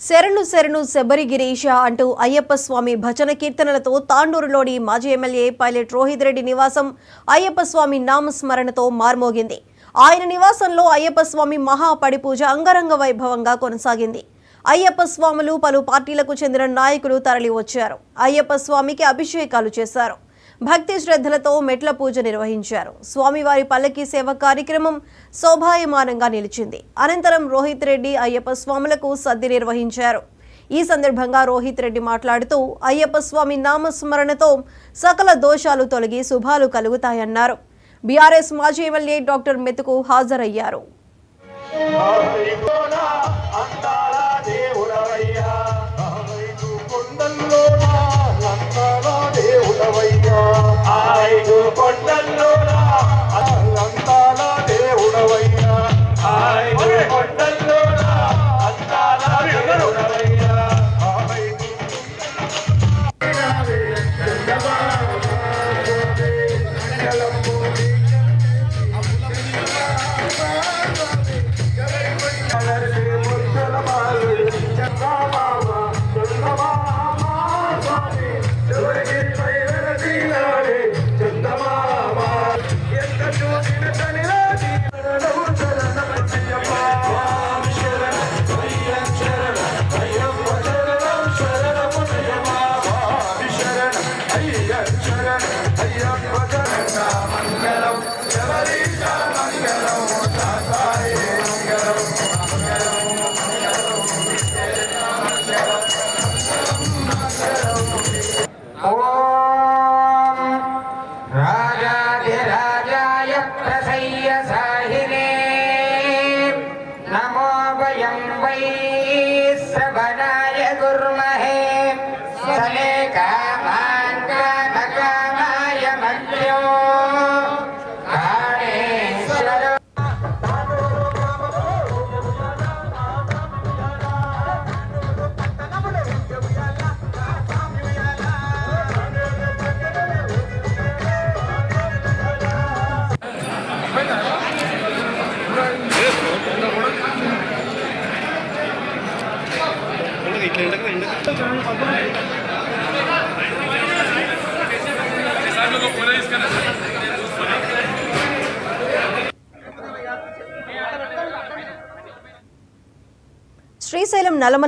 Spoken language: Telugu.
శరణు శరణు శబరిగిరీశ అంటూ అయ్యప్ప స్వామి భజన కీర్తనలతో తాండూరులోని మాజీ ఎమ్మెల్యే పైలట్ రోహిత్ రెడ్డి నివాసం అయ్యప్ప స్వామి నామస్మరణతో మార్మోగింది. ఆయన నివాసంలో అయ్యప్ప స్వామి మహాపడి పూజ అంగరంగ వైభవంగా కొనసాగింది. అయ్యప్ప స్వాములు పలు పార్టీలకు చెందిన నాయకులు తరలి వచ్చారు. అయ్యప్ప స్వామికి అభిషేకాలు చేశారు. భక్తి శ్రద్ధలతో మెట్ల పూజ నిర్వహించారు. స్వామివారి పల్లకి సేవ కార్యక్రమం శోభాయమానంగా నిలిచింది. అనంతరం రోహిత్ రెడ్డి అయ్యప్ప స్వాములకు సద్ది నిర్వహించారు. ఈ సందర్భంగా రోహిత్ రెడ్డి మాట్లాడుతూ అయ్యప్ప స్వామి నామస్మరణతో సకల దోషాలు తొలగి శుభాలు కలుగుతాయన్నారు. బీఆర్ఎస్ మాజీ ఎమ్మెల్యే డాక్టర్ మెతుకు హాజరయ్యారు. శ్రీశైలం నల్లమల